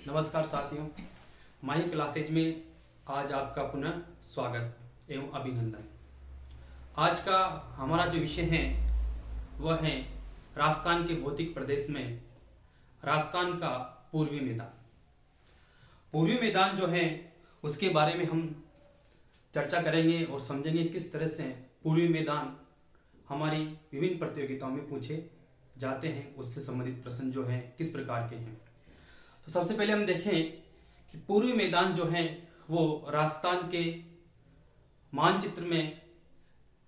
नमस्कार साथियों, माई क्लासेज में आज आपका पुनः स्वागत एवं अभिनंदन। आज का हमारा जो विषय है वह है राजस्थान के भौतिक प्रदेश में राजस्थान का पूर्वी मैदान। पूर्वी मैदान जो है उसके बारे में हम चर्चा करेंगे और समझेंगे किस तरह से पूर्वी मैदान हमारी विभिन्न प्रतियोगिताओं में पूछे जाते हैं, उससे संबंधित प्रश्न जो है किस प्रकार के हैं। तो सबसे पहले हम देखें कि पूर्वी मैदान जो है वो राजस्थान के मानचित्र में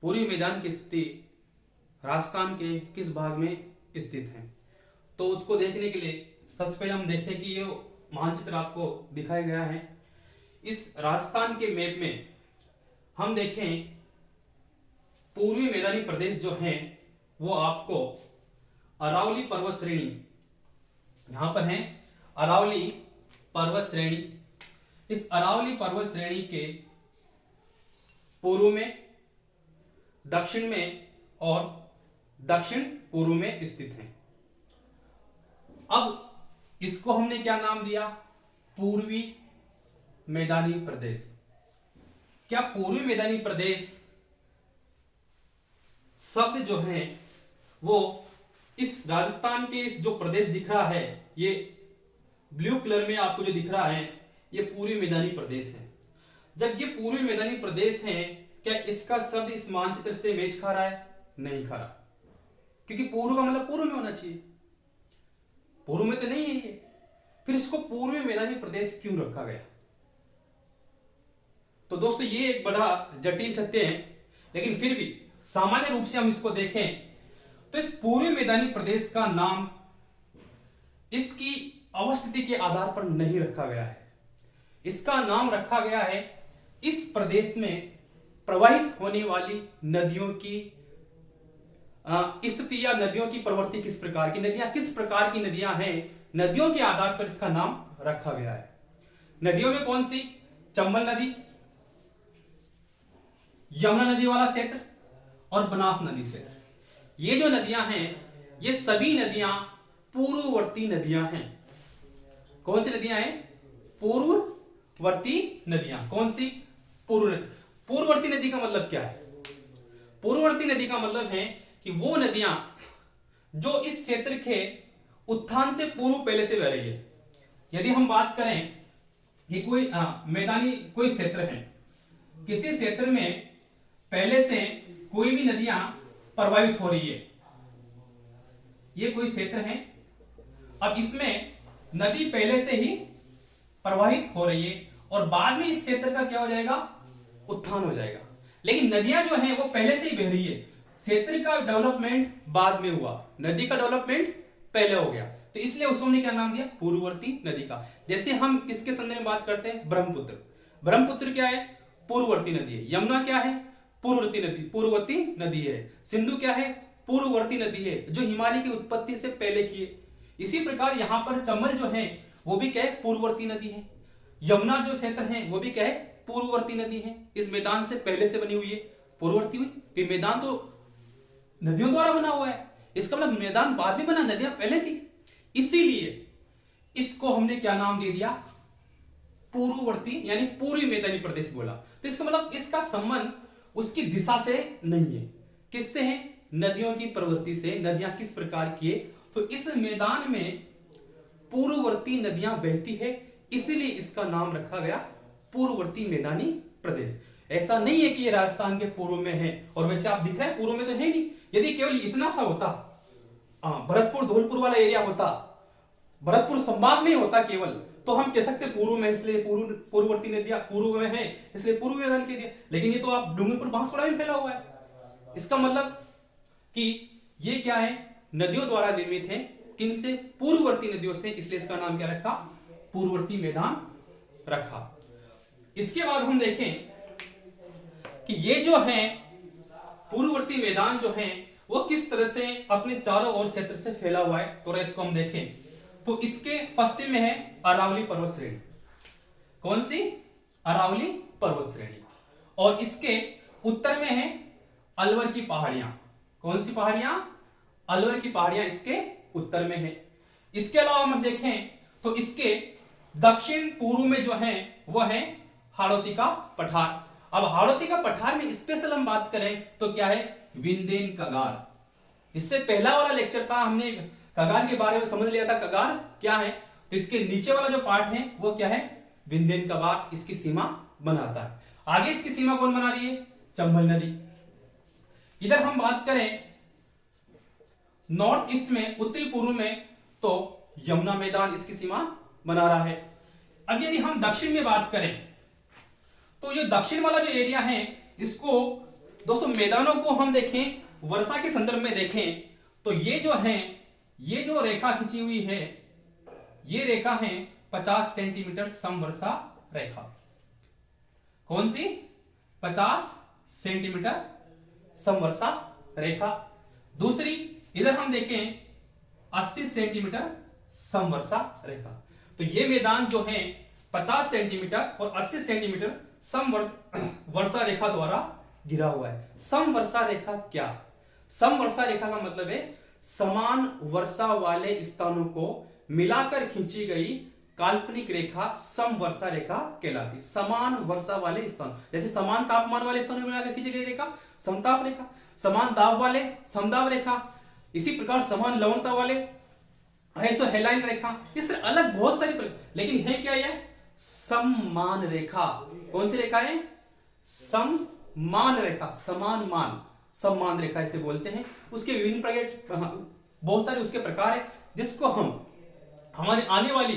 पूर्वी मैदान की स्थिति राजस्थान के किस भाग में स्थित है। तो उसको देखने के लिए सबसे पहले हम देखें कि ये मानचित्र आपको दिखाया गया है। इस राजस्थान के मैप में हम देखें पूर्वी मैदानी प्रदेश जो है वो आपको अरावली पर्वत श्रेणी, यहां पर है अरावली पर्वत श्रेणी। इस अरावली पर्वत श्रेणी के पूर्व में, दक्षिण में और दक्षिण पूर्व में स्थित है। अब इसको हमने क्या नाम दिया? पूर्वी मैदानी प्रदेश। क्या पूर्वी मैदानी प्रदेश शब्द जो है वो इस राजस्थान के इस जो प्रदेश दिख रहा है, ये ब्लू कलर में आपको जो दिख रहा है ये पूर्वी मैदानी प्रदेश है। जब ये पूर्वी मैदानी प्रदेश है, क्या इसका शब्द इस मानचित्र से मैच खा रहा है? नहीं खा रहा, क्योंकि पूर्व का मतलब पूर्व में होना चाहिए, पूर्व में तो नहीं है ये। फिर इसको पूर्वी मैदानी प्रदेश क्यों रखा गया? तो दोस्तों ये एक बड़ा जटिल सत्य है, लेकिन फिर भी सामान्य रूप से हम इसको देखें तो इस पूर्वी मैदानी प्रदेश का नाम इसकी अवस्थिति के आधार पर नहीं रखा गया है। इसका नाम रखा गया है इस प्रदेश में प्रवाहित होने वाली नदियों की स्थिति या नदियों की प्रवृत्ति, किस प्रकार की नदियां, किस प्रकार की नदियां हैं, नदियों के आधार पर इसका नाम रखा गया है। नदियों में कौन सी? चंबल नदी, यमुना नदी वाला क्षेत्र और बनास नदी क्षेत्र। ये जो नदियां हैं ये सभी नदियां पूर्ववर्ती नदियां हैं। कौन सी नदियां हैं? पूर्ववर्ती नदियां। कौन सी? पूर्ववर्ती नदी का मतलब क्या है? पूर्ववर्ती नदी का मतलब है कि वो नदियां जो इस क्षेत्र के उत्थान से पूर्व पहले से बह रही है। यदि हम बात करें कि कोई मैदानी कोई क्षेत्र है, किसी क्षेत्र में पहले से कोई भी नदियां प्रवाहित हो रही है, ये कोई क्षेत्र है, अब इसमें नदी पहले से ही प्रवाहित हो रही है और बाद में इस क्षेत्र का क्या हो जाएगा? उत्थान हो जाएगा। लेकिन नदियां जो हैं वो पहले से ही बह रही है, क्षेत्र का डेवलपमेंट बाद में हुआ, नदी का डेवलपमेंट पहले हो गया, तो इसलिए उसने क्या नाम दिया? पूर्ववर्ती नदी का। जैसे हम किसके संदर्भ में बात करते हैं? ब्रह्मपुत्र। ब्रह्मपुत्र क्या है? पूर्ववर्ती नदी है। यमुना क्या है? पूर्ववर्ती नदी है। सिंधु क्या है? पूर्ववर्ती नदी है, जो हिमालय की उत्पत्ति से पहले की है। इसी प्रकार यहां पर चंबल जो है वो भी क्या है? पूर्ववर्ती नदी है। यमुना जो क्षेत्र है वो भी क्या है? पूर्ववर्ती नदी है। इस मैदान से पहले से बनी हुई है, पूर्ववर्ती हुई। फिर मैदान तो नदियों द्वारा बना हुआ है, इसका मतलब मैदान बाद में बना, नदियां पहले थी। इसीलिए इसको हमने क्या नाम दे दिया? पूर्ववर्ती यानी पूर्वी मैदानी प्रदेश बोला। तो इसका मतलब इसका संबंध उसकी दिशा से नहीं है, किससे है? नदियों की प्रवृत्ति से। नदियां किस प्रकार की है? तो इस मैदान में पूर्ववर्ती नदियां बहती है, इसीलिए इसका नाम रखा गया पूर्ववर्ती मैदानी प्रदेश। ऐसा नहीं है कि ये राजस्थान के पूर्व में है, और वैसे आप दिख रहे हैं पूर्व में तो है नहीं। यदि केवल इतना सा होता, भरतपुर धौलपुर वाला एरिया होता, भरतपुर संभाग में होता केवल, तो हम कह सकते पूर्व में, इसलिए पूर्ववर्ती नदियां पूर्व में है, इसलिए पूर्व मैदान के दिया। लेकिन ये तो आप डूंगरपुर बांसवाड़ा में फैला हुआ है। इसका मतलब कि ये क्या है? नदियों द्वारा निर्मित है। किनसे? पूर्ववर्ती नदियों से, इसलिए इसका नाम क्या रखा? पूर्ववर्ती मैदान रखा। इसके बाद हम देखें कि ये जो है पूर्ववर्ती मैदान जो है वो किस तरह से अपने चारों ओर क्षेत्र से फैला हुआ है। तो इसको हम देखें तो इसके पश्चिम में है अरावली पर्वत श्रेणी। कौन सी? अरावली पर्वत श्रेणी। और इसके उत्तर में है अलवर की पहाड़ियां। कौन सी पहाड़ियां? अलवर की पहाड़ियां इसके उत्तर में है। इसके अलावा हम देखें तो इसके दक्षिण पूर्व में जो है वह है हाड़ौती का पठार। अब हाड़ौती का पठार में स्पेशल हम बात करें तो क्या है, विंध्यन कगार। इससे पहला वाला लेक्चर था, हमने कगार के बारे में समझ लिया था, कगार क्या है। तो इसके नीचे वाला जो पार्ट है वो क्या है, विंध्यन कगार इसकी सीमा बनाता है। आगे इसकी सीमा कौन बना रही है, चंबल नदी। इधर हम बात करें नॉर्थ ईस्ट में, उत्तरी पूर्व में, तो यमुना मैदान इसकी सीमा बना रहा है। अब यदि हम दक्षिण में बात करें तो ये दक्षिण वाला जो एरिया है, इसको दोस्तों मैदानों को हम देखें, वर्षा के संदर्भ में देखें तो ये जो है, ये जो रेखा खींची हुई है, ये रेखा है 50 सेंटीमीटर समवर्षा रेखा। कौन सी, 50 सेंटीमीटर समवर्षा रेखा। दूसरी इधर हम देखें 80 सेंटीमीटर समवर्षा रेखा। तो ये मैदान जो है 50 सेंटीमीटर और 80 सेंटीमीटर समवर्षा रेखा द्वारा घिरा हुआ है। समवर्षा रेखा क्या, समवर्षा रेखा का मतलब है समान वर्षा वाले स्थानों को मिलाकर खींची गई काल्पनिक रेखा समवर्षा रेखा कहलाती। समान वर्षा वाले स्थान, जैसे समान तापमान वाले स्थानों में मिलाकर खींची गई रेखा समताप रेखा, समान दाब वाले समदाब रेखा, इसी प्रकार समान लवणता वाले आइसोहेलाइन रेखा। इस तरह अलग बहुत सारी, लेकिन है क्या यह, समान रेखा। कौन सी रेखा है, समान रेखा, समान मान, समान रेखा इसे बोलते हैं। उसके विभिन्न प्रकार, बहुत सारे उसके प्रकार है, जिसको हम हमारे आने वाली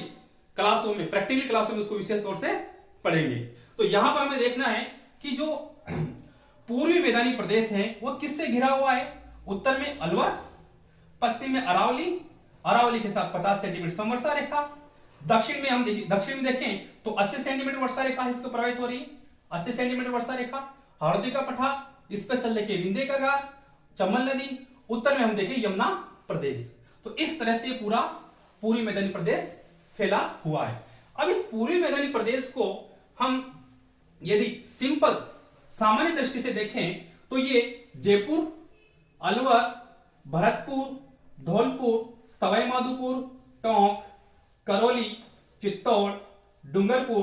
क्लासों में, प्रैक्टिकल क्लासों में उसको विशेष तौर से पढ़ेंगे। तो यहां पर हमें देखना है कि जो पूर्वी मैदानी प्रदेश है वो किससे घिरा हुआ है। उत्तर में अलवर, पश्चिम में अरावली, अरावली के साथ 50 सेंटीमीटर समवर्षा रेखा। दक्षिण में हम दक्षिण में देखें तो 80 सेंटीमीटर वर्षा रेखा इसको प्रभावित हो रही है, 80 सेंटीमीटर वर्षा रेखा। हाड़ौती का पठार, इस पर चल देखे विंध्य कगार, चंबल नदी। उत्तर में हम देखें यमुना प्रदेश। तो इस तरह से पूरा पूर्वी मैदानी प्रदेश फैला हुआ है। अब इस पूर्वी मैदानी प्रदेश को हम यदि सिंपल सामान्य दृष्टि से देखें तो ये जयपुर, अलवर, भरतपुर, धौलपुर, सवाई माधोपुर, टोंक, करौली, चित्तौड़, डूंगरपुर,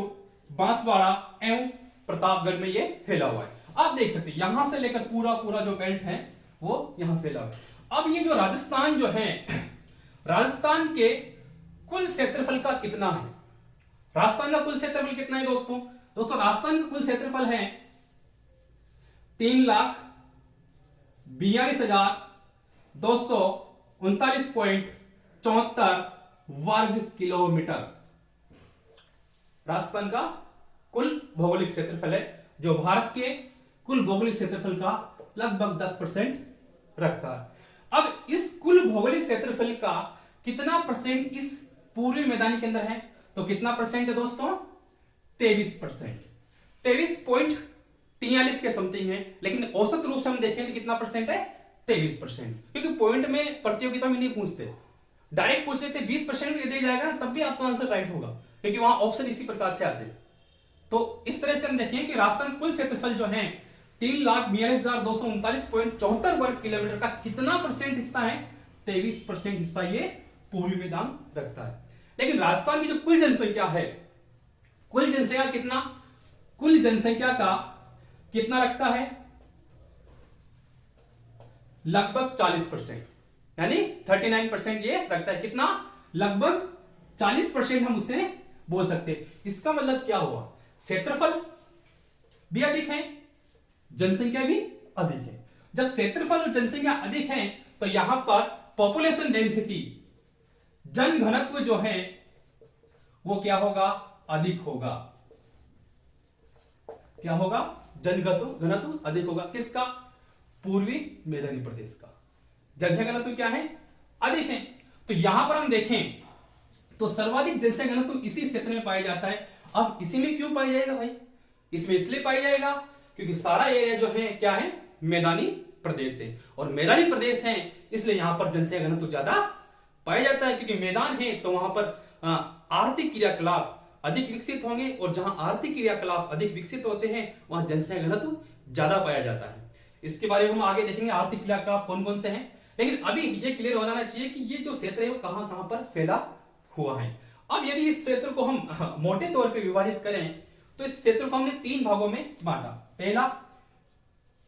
बांसवाड़ा एवं प्रतापगढ़ में ये फैला हुआ है। आप देख सकते हैं यहां से लेकर पूरा पूरा जो बेल्ट है वो यहां फैला हुआ है। अब ये जो राजस्थान जो है, राजस्थान के कुल क्षेत्रफल का कितना है, राजस्थान का कुल क्षेत्रफल कितना है दोस्तों, राजस्थान का कुल क्षेत्रफल है 3,42,239.74 वर्ग किलोमीटर। राजस्थान का कुल भौगोलिक क्षेत्रफल है, जो भारत के कुल भौगोलिक क्षेत्रफल का लगभग 10% रखता है। अब इस कुल भौगोलिक क्षेत्रफल का कितना परसेंट इस पूर्वी मैदानी के अंदर है, तो कितना परसेंट है दोस्तों, 23%, 23.43 के समथिंग है। लेकिन औसत रूप से हम देखें तो कितना परसेंट है, 23%। क्योंकि पॉइंट में प्रतियोगिता में नहीं पूछते, डायरेक्ट पूछ लेते 20% दे दिया जाएगा ना, तब भी आपका आंसर राइट होगा, क्योंकि वहां ऑप्शन इसी प्रकार से आते हैं। तो इस तरह से हम देखें कि राजस्थान कुल क्षेत्रफल जो है 3,42,239.74 वर्ग किलोमीटर का कितना परसेंट हिस्सा है, 23% हिस्सा ये पूर्वी मैदान रखता है। लेकिन राजस्थान की जो कुल जनसंख्या है, कुल जनसंख्या कितना, कुल जनसंख्या का कितना रखता है, लगभग 40%, यानी 39% ये रखता है। कितना, लगभग 40% हम उसे बोल सकते हैं। इसका मतलब क्या हुआ, क्षेत्रफल भी अधिक है, जनसंख्या भी अधिक है। जब क्षेत्रफल और जनसंख्या अधिक है तो यहां पर पॉपुलेशन डेंसिटी, जन घनत्व जो है वो क्या होगा, अधिक होगा। क्या होगा, जन घनत्व अधिक होगा। किसका, पूर्वी मैदानी प्रदेश का जनसंख्या घनत्व क्या है, अधिक है। तो यहां पर हम देखें तो सर्वाधिक जनसंख्या घनत्व इसी क्षेत्र में पाया जाता है। अब इसी में क्यों पाया जाएगा भाई, इसमें इसलिए पाया जाएगा क्योंकि सारा एरिया जो है क्या है, मैदानी प्रदेश है, और मैदानी प्रदेश है इसलिए यहां पर जनसंख्या घनत्व ज्यादा पाया जाता है। क्योंकि मैदान है तो वहां पर आर्थिक क्रियाकलाप अधिक विकसित होंगे, और जहां आर्थिक क्रियाकलाप अधिक विकसित होते हैं वहां जनसंख्या घनत्व ज्यादा पाया जाता है। इसके बारे में हम आगे देखेंगे आर्थिक क्रियाकलाप कौन कौन से हैं। लेकिन अभी ये क्लियर हो जाना चाहिए कि ये जो क्षेत्र है वो कहां कहां पर फैला हुआ है। अब यदि इस क्षेत्र को हम मोटे तौर पे विभाजित करें तो इस क्षेत्र को हमने 3 भागों में बांटा। पहला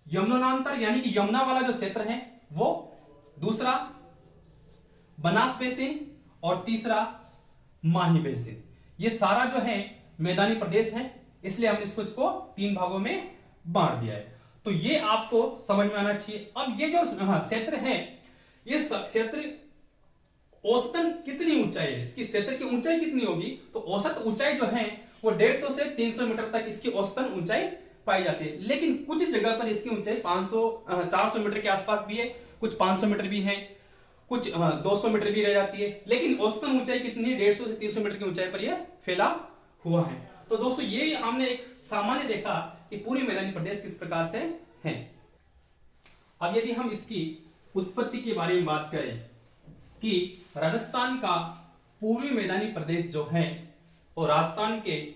यमुनांतर यानी कि यमुना वाला जो क्षेत्र है वो, दूसरा बनास बेसिन और तीसरा माही बेसिन। ये सारा जो है मैदानी प्रदेश है, इसलिए हमने इसको 3 भागों में बांट दिया है। तो ये आपको समझ में आना चाहिए। अब ये जो क्षेत्र है, ये क्षेत्र औसतन कितनी ऊंचाई है, इसकी क्षेत्र की ऊंचाई कितनी होगी, तो औसत ऊंचाई जो है वो 150 से 300 मीटर तक इसकी औसतन ऊंचाई पाई जाती है। लेकिन कुछ जगह पर इसकी ऊंचाई 400 मीटर के आसपास भी है, कुछ 500 मीटर भी है, कुछ 200 मीटर भी रह जाती है। लेकिन औसतन ऊंचाई कितनी है, 150 से 300 मीटर की ऊंचाई पर यह फैला हुआ है। तो दोस्तों ये हमने एक सामान्य देखा कि पूरे मैदानी प्रदेश किस प्रकार से हैं। अब यदि हम इसकी उत्पत्ति के बारे में बात करें कि राजस्थान का पूर्वी मैदानी प्रदेश जो है और राजस्थान के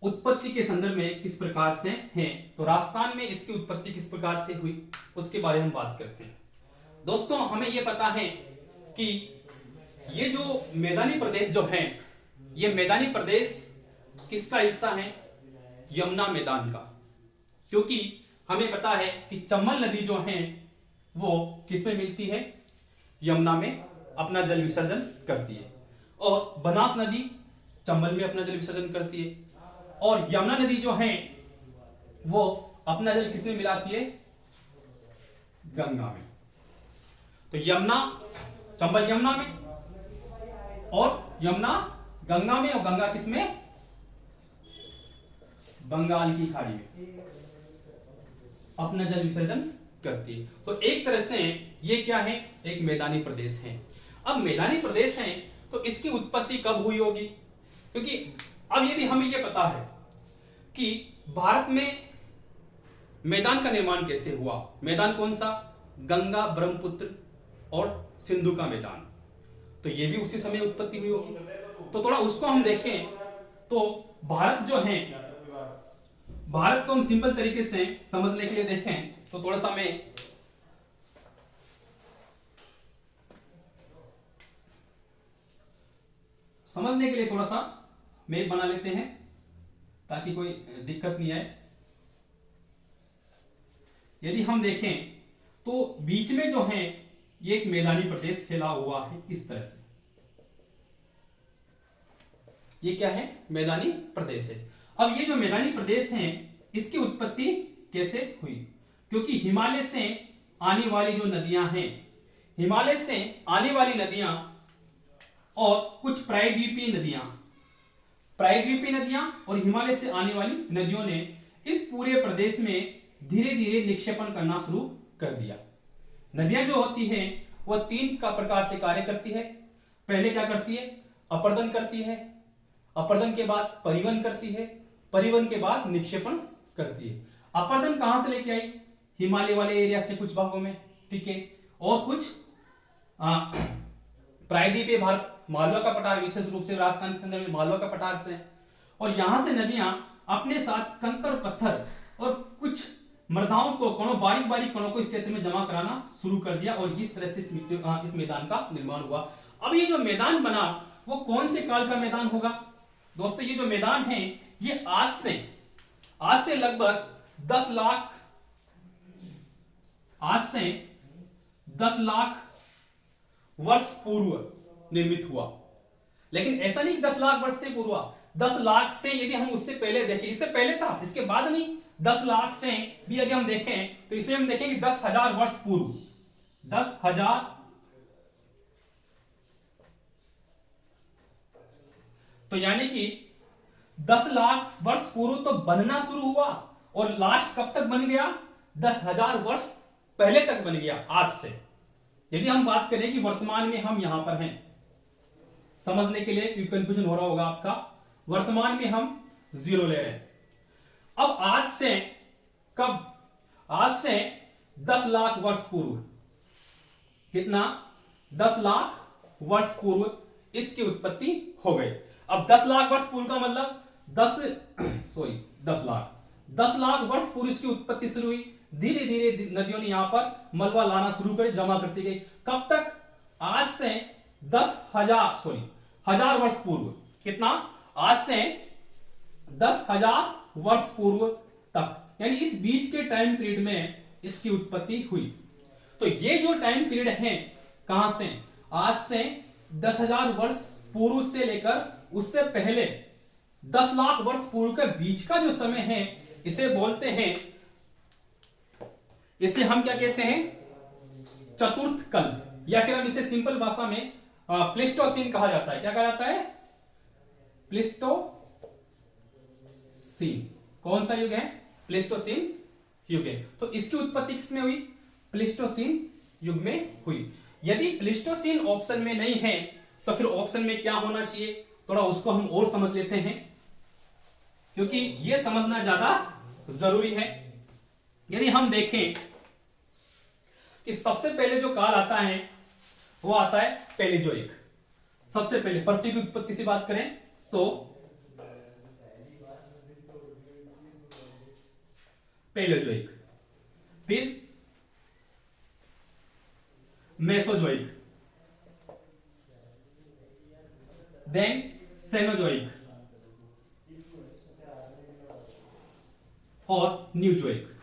उत्पत्ति के संदर्भ में किस प्रकार से है, तो राजस्थान में इसकी उत्पत्ति किस प्रकार से हुई उसके बारे में हम बात करते हैं। दोस्तों हमें यह पता है कि ये जो मैदानी प्रदेश जो है, ये मैदानी प्रदेश किसका हिस्सा है, यमुना मैदान का। क्योंकि हमें पता है कि चंबल नदी जो है वो किसमें मिलती है, यमुना में अपना जल विसर्जन करती है, और बनास नदी चंबल में अपना जल विसर्जन करती है, और यमुना नदी जो है वो अपना जल किसमें मिलाती है, गंगा में। तो यमुना, चंबल यमुना में और यमुना गंगा में, और गंगा किसमें, बंगाल की खाड़ी में अपना जल विसर्जन करती है। तो एक तरह से ये क्या है, एक मैदानी प्रदेश है। अब मैदानी प्रदेश है तो इसकी उत्पत्ति कब हुई होगी, क्योंकि अब यदि हमें यह पता है कि भारत में मैदान का निर्माण कैसे हुआ, मैदान कौन सा, गंगा ब्रह्मपुत्र और सिंधु का मैदान, तो ये भी उसी समय उत्पत्ति हुई होगी। तो थोड़ा उसको हम देखें तो भारत जो है, भारत को हम सिंपल तरीके से समझने के लिए देखें तो थोड़ा सा मैं समझने के लिए थोड़ा सा मैप बना लेते हैं ताकि कोई दिक्कत नहीं आए। यदि हम देखें तो बीच में जो है ये एक मैदानी प्रदेश फैला हुआ है इस तरह से, ये क्या है, मैदानी प्रदेश है। अब ये जो मैदानी प्रदेश है इसकी उत्पत्ति कैसे हुई, क्योंकि हिमालय से आने वाली जो नदियां हैं, हिमालय से आने वाली नदियां और कुछ प्रायद्वीपीय नदियां और हिमालय से आने वाली नदियों ने इस पूरे प्रदेश में धीरे धीरे निक्षेपण करना शुरू कर दिया। नदियां जो होती हैं वह 3 का प्रकार से कार्य करती है। पहले क्या करती है, अपर्दन करती है, अपर्दन के बाद परिवहन करती है, परिवहन के बाद निक्षेपण करती है। अपर्दन कहां से लेके आई, हिमालय वाले एरिया से कुछ भागों में, ठीक है, और कुछ प्रायद्वीपीय भारत, मालवा का पठार, विशेष रूप से राजस्थान के अंदर में मालवा का पठार से, और यहां से नदियां अपने साथ कंकड़ पत्थर और कुछ मृदाओं को, कणों, बारीक बारीक कणों को इस क्षेत्र में जमा कराना शुरू कर दिया, और इस तरह से इस मैदान का निर्माण हुआ। अब ये जो मैदान बना वो कौन से काल का मैदान होगा दोस्तों, ये जो मैदान है ये आज से लगभग 10 लाख वर्ष पूर्व निर्मित हुआ। लेकिन ऐसा नहीं कि 10 लाख वर्ष से पूर्व हुआ, 10 लाख से यदि हम उससे पहले देखें, इससे पहले था इसके बाद नहीं, 10 लाख से भी यदि हम देखें तो इसमें हम देखेंगे 10,000 वर्ष पूर्व, 10,000, तो यानी कि 10 लाख वर्ष पूर्व तो बनना शुरू हुआ, और लास्ट कब तक बन गया, 10,000 वर्ष पहले तक बन गया आज से। यदि हम बात करें कि वर्तमान में हम यहां पर हैं, समझने के लिए कंफ्यूजन हो रहा होगा आपका, वर्तमान में हम 0 ले रहे हैं। अब आज से कब, आज से 10 लाख वर्ष पूर्व, कितना, 10 लाख वर्ष पूर्व इसकी उत्पत्ति हो गई। अब 10 लाख वर्ष पूर्व का मतलब 10 लाख वर्ष पूर्व इसकी उत्पत्ति शुरू हुई। धीरे धीरे नदियों ने यहां पर मलबा लाना शुरू कर जमा करती गई। कब तक, आज से 10,000 वर्ष पूर्व। कितना? आज से 10,000 वर्ष पूर्व तक, यानी इस बीच के टाइम पीरियड में इसकी उत्पत्ति हुई। तो ये जो टाइम पीरियड है कहां से, आज से 10,000 वर्ष पूर्व से लेकर उससे पहले 10 लाख वर्ष पूर्व के बीच का जो समय है, इसे बोलते हैं, इसे हम क्या कहते हैं? चतुर्थ कल्प, या फिर हम इसे सिंपल भाषा में प्लेस्टोसीन कहा जाता है। क्या कहा जाता है? प्लेस्टोसीन। कौन सा युग है? प्लेस्टोसीन युग है। तो इसकी उत्पत्ति किसमें हुई? प्लेस्टोसीन युग में हुई। यदि प्लेस्टोसीन ऑप्शन में नहीं है तो फिर ऑप्शन में क्या होना चाहिए, थोड़ा उसको हम और समझ लेते हैं, क्योंकि यह समझना ज्यादा जरूरी है। यदि हम देखें कि सबसे पहले जो काल आता है वो आता है पैलियोजोइक। सबसे पहले पृथ्वी की उत्पत्ति से बात करें तो पैलियोजोइक, फिर मेसोजोइक, देन सेनोजोइक और न्यूजोइक।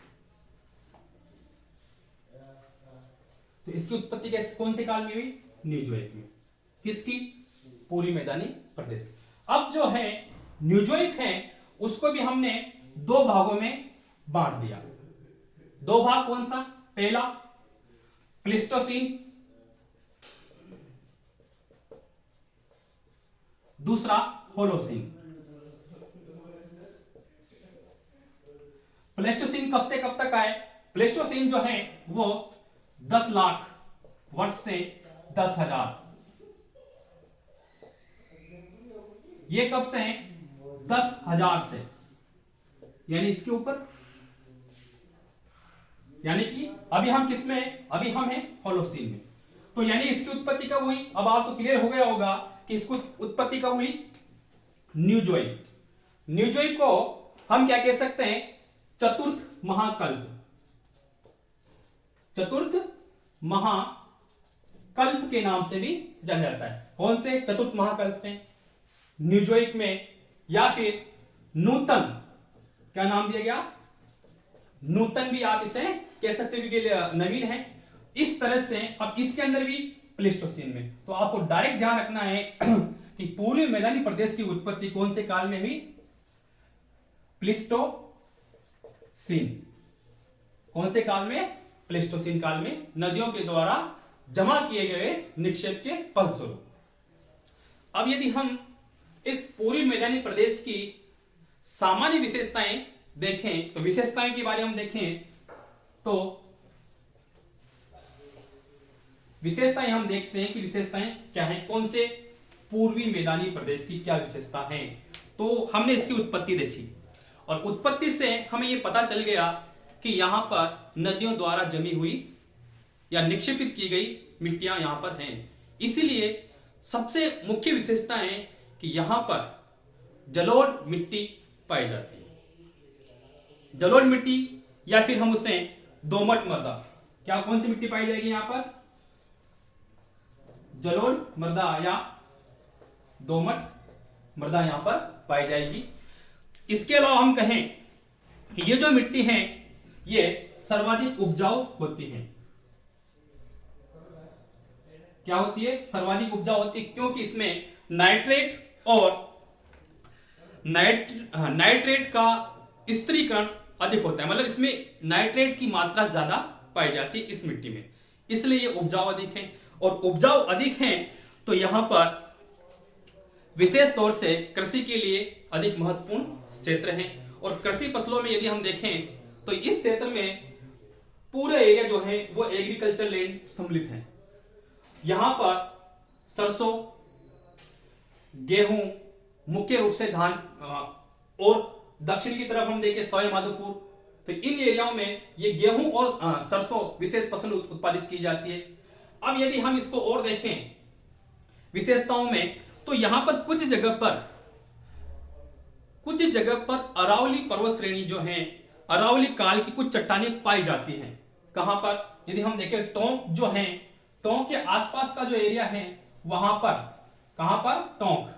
तो इसकी उत्पत्ति कैसे, कौन से काल में हुई? न्यूजोइक में। किसकी? पूर्वी मैदानी प्रदेश की। अब जो है न्यूजोइक है उसको भी हमने दो भागों में बांट दिया। दो भाग कौन सा? पहला प्लेस्टोसीन, दूसरा होलोसीन। प्लेस्टोसीन कब से कब तक आए? प्लेस्टोसीन जो है वो 10 लाख वर्ष से 10,000। ये कब से है? 10,000 से, यानी इसके ऊपर, यानी कि अभी हम किस में? अभी हम हैं होलोसीन में। तो यानी इसकी उत्पत्ति कब हुई? अब आपको क्लियर हो गया होगा कि इसकी उत्पत्ति कब हुई? न्यूजोइक। न्यूजोइक को हम क्या कह सकते हैं? चतुर्थ महाकल्प। चतुर्थ महाकल्प के नाम से भी जाना जाता है। कौन से चतुर्थ महाकल्प में? न्यूजोइक में, या फिर नूतन, क्या नाम दिया गया? नूतन भी आप इसे कह सकते हो क्योंकि नवीन है। इस तरह से अब इसके अंदर भी प्लेस्टोसीन में। तो आपको डायरेक्ट ध्यान रखना है कि पूर्वी मैदानी प्रदेश की उत्पत्ति कौन से काल में हुई? प्लेस्टोसीन। कौन से काल में? प्लेस्टोसीन काल में, नदियों के द्वारा जमा किए गए निक्षेप के फलस्वरूप। अब यदि हम इस पूर्वी मैदानी प्रदेश की सामान्य विशेषताएं देखें, तो विशेषताएं के बारे में हम देखें तो विशेषताएं हम देखते हैं कि विशेषताएं क्या हैं, कौन से पूर्वी मैदानी प्रदेश की क्या विशेषता है। तो हमने इसकी उत्पत्ति देखी और उत्पत्ति से हमें यह पता चल गया कि यहां पर नदियों द्वारा जमी हुई या निक्षेपित की गई मिट्टियां यहां पर हैं। इसीलिए सबसे मुख्य विशेषता है कि यहां पर जलोढ़ मिट्टी पाई जाती है। जलोढ़ मिट्टी या फिर हम उसे दोमट मृदा, क्या कौन सी मिट्टी पाई जाएगी यहां पर? जलोढ़ मृदा या दोमट मृदा यहां पर पाई जाएगी। इसके अलावा हम कहें कि ये जो मिट्टी है ये सर्वाधिक उपजाऊ होती है। क्या होती है? सर्वाधिक उपजाऊ होती है, क्योंकि इसमें नाइट्रेट और नाइट्रेट का स्थिरीकरण अधिक होता है। मतलब इसमें नाइट्रेट की मात्रा ज्यादा पाई जाती है इस मिट्टी में, इसलिए ये उपजाऊ अधिक है। और उपजाऊ अधिक है तो यहां पर विशेष तौर से कृषि के लिए अधिक महत्वपूर्ण क्षेत्र है। और कृषि फसलों में यदि हम देखें तो इस क्षेत्र में पूरा एरिया जो है वो एग्रीकल्चर लैंड सम्मिलित है। यहां पर सरसों, गेहूं, मुख्य रूप से धान, और दक्षिण की तरफ हम देखें सवाई माधोपुर, तो इन एरियाओं में ये गेहूं और सरसों विशेष फसल उत्पादित की जाती है। अब यदि हम इसको और देखें विशेषताओं में, तो यहां पर कुछ जगह पर अरावली पर्वत श्रेणी जो है, अरावली काल की कुछ चट्टानें पाई जाती हैं। कहां पर? यदि हम देखें टोंक जो है, टोंक के आसपास का जो एरिया है वहां पर कहां पर? टोंक।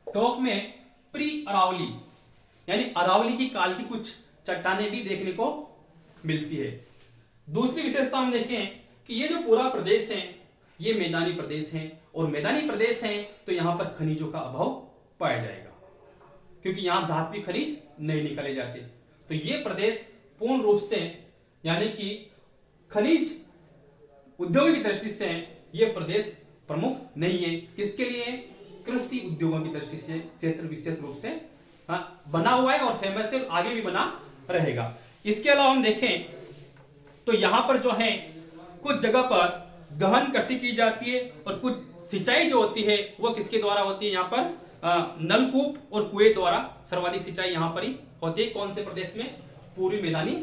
टोंक में प्री अरावली यानी अरावली की काल की कुछ चट्टानें भी देखने को मिलती है। दूसरी विशेषता हम देखें कि ये जो पूरा प्रदेश है ये मैदानी प्रदेश है, और मैदानी प्रदेश है तो यहां पर खनिजों का अभाव पाया जाएगा, क्योंकि यहां धात्विक खनिज नहीं निकाले जाते। तो ये प्रदेश पूर्ण रूप से यानी कि खनिज उद्योगों की दृष्टि से यह प्रदेश प्रमुख नहीं है। किसके लिए? कृषि उद्योगों की दृष्टि से क्षेत्र विशेष रूप से बना हुआ है और फेमस है, आगे भी बना रहेगा। इसके अलावा हम देखें तो यहां पर जो है कुछ जगह पर गहन कृषि की जाती है, और कुछ सिंचाई जो होती है वो किसके द्वारा होती है? यहाँ पर नलकूप और कुएं द्वारा सर्वाधिक सिंचाई यहां पर ही होती है। कौन से प्रदेश में? पूर्वी मैदानी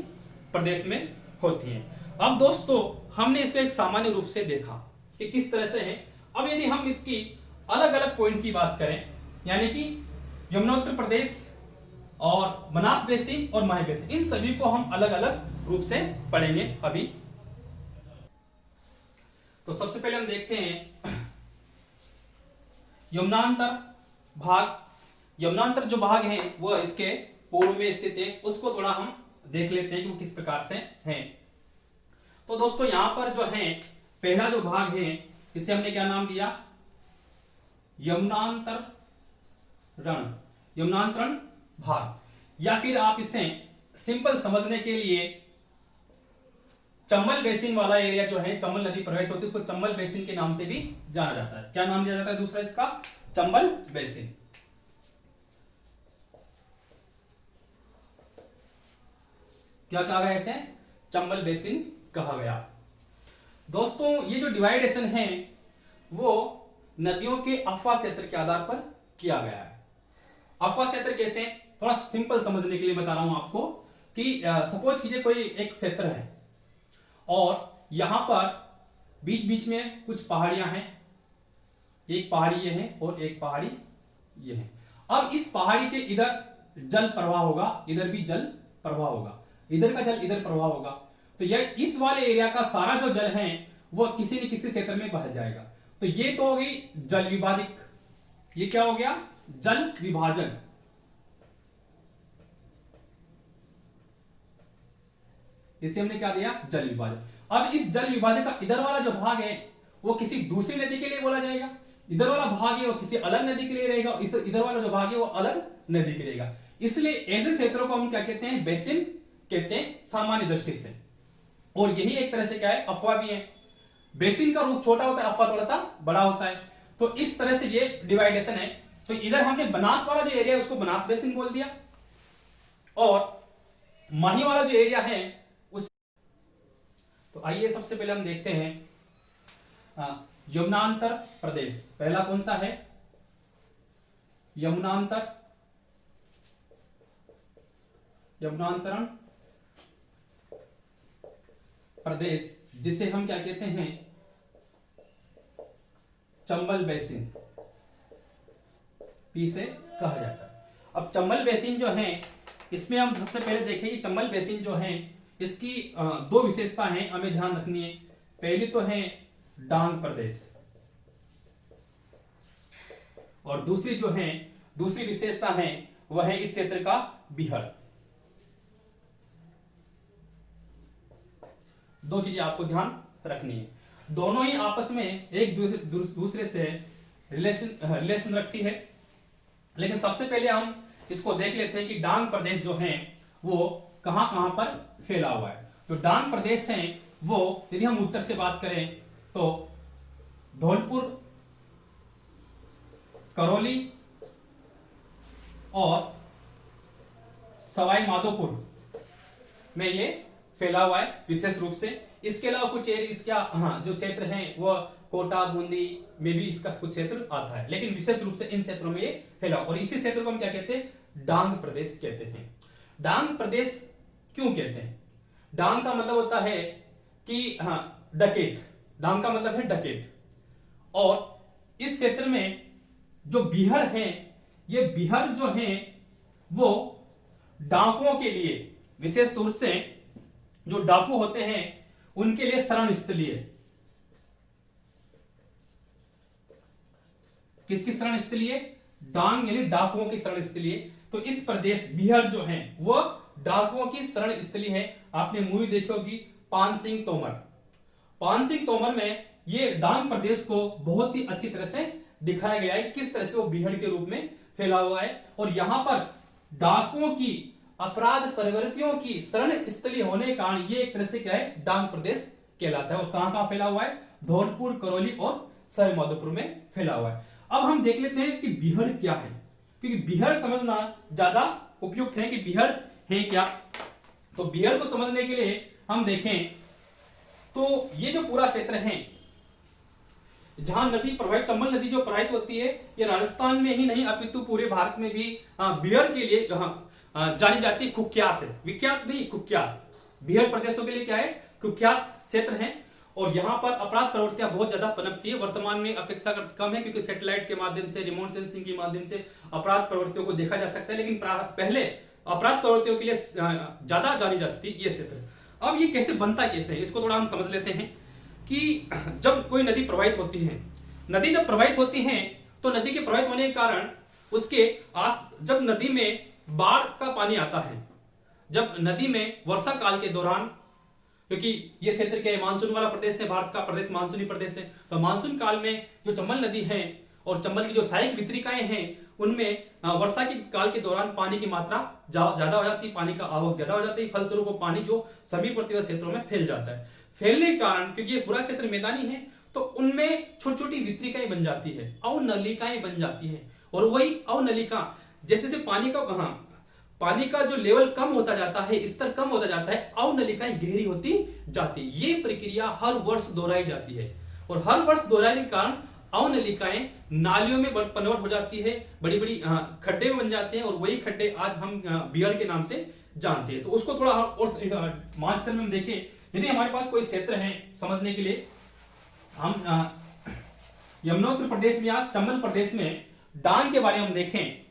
प्रदेश में होती है। अब दोस्तों हमने इसको एक सामान्य रूप से देखा कि किस तरह से है। अब यदि हम इसकी अलग अलग पॉइंट की बात करें, यानी कि यमुनोत्तर प्रदेश और बनास बेसिन और माही बेसिन, इन सभी को हम अलग अलग रूप से पढ़ेंगे अभी। तो सबसे पहले हम देखते हैं यमुनांतर भाग। यमुनांतर जो भाग है वह इसके पूर्व में स्थित है, उसको थोड़ा हम देख लेते हैं कि वो किस प्रकार से है। तो दोस्तों यहां पर जो है पहला जो भाग है इसे हमने क्या नाम दिया? यमुनांतर रण, यमुनांतरण भाग, या फिर आप इसे सिंपल समझने के लिए चंबल बेसिन वाला एरिया जो है, चंबल नदी प्रवाहित होती है, उसको चंबल बेसिन के नाम से भी जाना जाता है। क्या नाम दिया जाता है दूसरा इसका? चंबल बेसिन। क्या कहा गया इसे? चंबल बेसिन कहा गया। दोस्तों ये जो डिवाइडेशन है वो नदियों के अफवाह क्षेत्र के आधार पर किया गया है। अफवाह क्षेत्र कैसे? थोड़ा सिंपल समझने के लिए बता रहा हूं आपको कि सपोज कीजिए कोई एक क्षेत्र है और यहां पर बीच बीच में कुछ पहाड़ियां हैं, एक पहाड़ी ये है और एक पहाड़ी ये है। अब इस पहाड़ी के इधर जल प्रवाह होगा, इधर भी जल प्रवाह होगा, इधर का जल इधर प्रवाह होगा। तो यह इस वाले एरिया का सारा जो जल है वो किसी न किसी क्षेत्र में बह जाएगा। तो ये तो हो गई जल विभाजक। ये क्या हो गया? जल विभाजन। इसे हमने क्या दिया? जल विभाजन। अब इस जल विभाजन का इधर वाला जो भाग है वो किसी दूसरी नदी के लिए बोला जाएगा, इधर वाला भाग है वो किसी अलग नदी के लिए रहेगा, इधर वाला जो भाग है वो अलग नदी के रहेगा। इसलिए ऐसे क्षेत्रों को हम क्या कहते हैं? बेसिन कहते हैं सामान्य दृष्टि से। और यही एक तरह से क्या है? अफवाह भी है। बेसिन का रूप छोटा होता है, अफवाह थोड़ा सा बड़ा होता है। तो इस तरह से ये डिवाइडेशन है। तो इधर हमने बनास वाला जो एरिया है उसको बनास बेसिन बोल दिया, और माही वाला जो एरिया है उस। तो आइए सबसे पहले हम देखते हैं यमुनांतर प्रदेश। पहला कौन सा है? यमुनांतर, यमुनांतरण प्रदेश, जिसे हम क्या कहते हैं? चंबल बेसिन पी से कहा जाता है। अब चंबल बेसिन जो है इसमें हम सबसे पहले देखें कि चंबल बेसिन जो है इसकी दो विशेषता हैं, हमें ध्यान रखनी है। पहली तो है डांग प्रदेश, और दूसरी जो है दूसरी विशेषता है वह है इस क्षेत्र का बिहड़। दो चीजें आपको ध्यान रखनी है, दोनों ही आपस में एक दूसरे से रिलेशन रखती है। लेकिन सबसे पहले हम इसको देख लेते हैं कि डांग प्रदेश जो है वो कहां कहां पर फैला हुआ है। तो डांग प्रदेश है वो, यदि हम उत्तर से बात करें तो धौलपुर, करौली और सवाई माधोपुर में ये फैला हुआ है विशेष रूप से। इसके अलावा कुछ एरिया इसका जो क्षेत्र हैं वह कोटा, बूंदी में भी इसका कुछ क्षेत्र आता है, लेकिन विशेष रूप से इन क्षेत्रों में ये फैला। और इसी क्षेत्र को हम क्या कहते हैं? डांग प्रदेश कहते हैं। डांग प्रदेश क्यों कहते हैं? डांग का मतलब होता है कि डकैत, डांग का मतलब है डकैत। और इस क्षेत्र में जो बिहड़ है, ये बिहड़ जो है वो डाकुओं के लिए, विशेष तौर से जो डाकू होते हैं उनके लिए शरण स्थली है। किसकी शरण स्थली है? डांग यानी डाकुओं की शरण स्थली है। तो इस प्रदेश बिहार जो है वो डाकुओं की शरण स्थली है। आपने मूवी देखी होगी पान सिंह तोमर। पान सिंह तोमर में ये डांग प्रदेश को बहुत ही अच्छी तरह से दिखाया गया है कि किस तरह से वो बिहड़ के रूप में फैला हुआ है। और यहां पर डाकुओं की अपराध प्रवृत्तियों की शरण स्थली होने के कारण ये एक तरह से क्या है? डांग प्रदेश कहलाता है। और कहां कहां फैला हुआ है? धौलपुर, करौली और सवाईमाधोपुर में फैला हुआ है। अब हम देख लेते हैं कि बिहड़ क्या है, क्योंकि बिहड़ समझना ज्यादा उपयुक्त है कि बिहड़ है क्या। तो बिहड़ को समझने के लिए हम देखें तो ये जो पूरा क्षेत्र है जहां नदी प्रवाहित, चंबल नदी जो प्रवाहित होती है, ये राजस्थान में ही नहीं अपितु पूरे भारत में भी बिहड़ के लिए जानी जाती है, कुख्यात है, विख्यात नहीं कुख्यात। बिहड़ प्रदेशों के लिए क्या है? कुख्यात क्षेत्र है। और यहाँ पर अपराध प्रवृत्तियां बहुत ज्यादा पनपती है। वर्तमान में अपेक्षाकृत कम है क्योंकि सैटेलाइट के माध्यम से, रिमोट सेंसिंग के माध्यम से अपराध प्रवृत्तियों को देखा जा सकता है, लेकिन पहले अपराध प्रवृत्तियों के लिए ज्यादा जानी जाती है ये क्षेत्र। अब ये कैसे बनता कैसे है, इसको थोड़ा हम समझ लेते हैं कि जब कोई नदी प्रवाहित होती है, नदी जब प्रवाहित होती है तो नदी के प्रवाहित होने के कारण उसके जब नदी में बाढ़ का पानी आता है, जब नदी में वर्षा काल के दौरान, क्योंकि ये क्षेत्र क्या है? मानसून वाला प्रदेश है, भारत का प्रदेश मानसूनी प्रदेश है। तो मानसून काल में जो चंबल नदी है और चंबल की जो सहायक वितरिकाएं हैं उनमें वर्षा के काल के दौरान पानी की मात्रा ज्यादा हो जाती है, पानी का आवक ज्यादा हो जाती है। फलस्वरूप वो पानी जो समीपवर्ती क्षेत्रों में फैल जाता है। फैलने के कारण, क्योंकि ये पूरा क्षेत्र मैदानी है, तो उनमें छोटी छोटी वितरिकाएं बन जाती है, अवनलिकाएं बन जाती है। और वही अवनलिका जैसे जैसे पानी का जो लेवल कम होता जाता है, स्तर कम होता जाता है, अवनलिकाएं गहरी होती जाती है। ये प्रक्रिया हर वर्ष दोहराई जाती है और हर वर्ष दोहराने के कारण अवनलिकाएं नालियों में कन्वर्ट हो जाती है, बड़ी बड़ी खड्डे बन जाते हैं। और वही खड्डे आज हम बिहड़ के नाम से जानते हैं। तो उसको थोड़ा और मानचित्र में हम देखें, यदि हमारे पास कोई क्षेत्र है समझने के लिए, हम यमुनोत्तर प्रदेश में या चंबल प्रदेश में डांग के बारे में हम देखें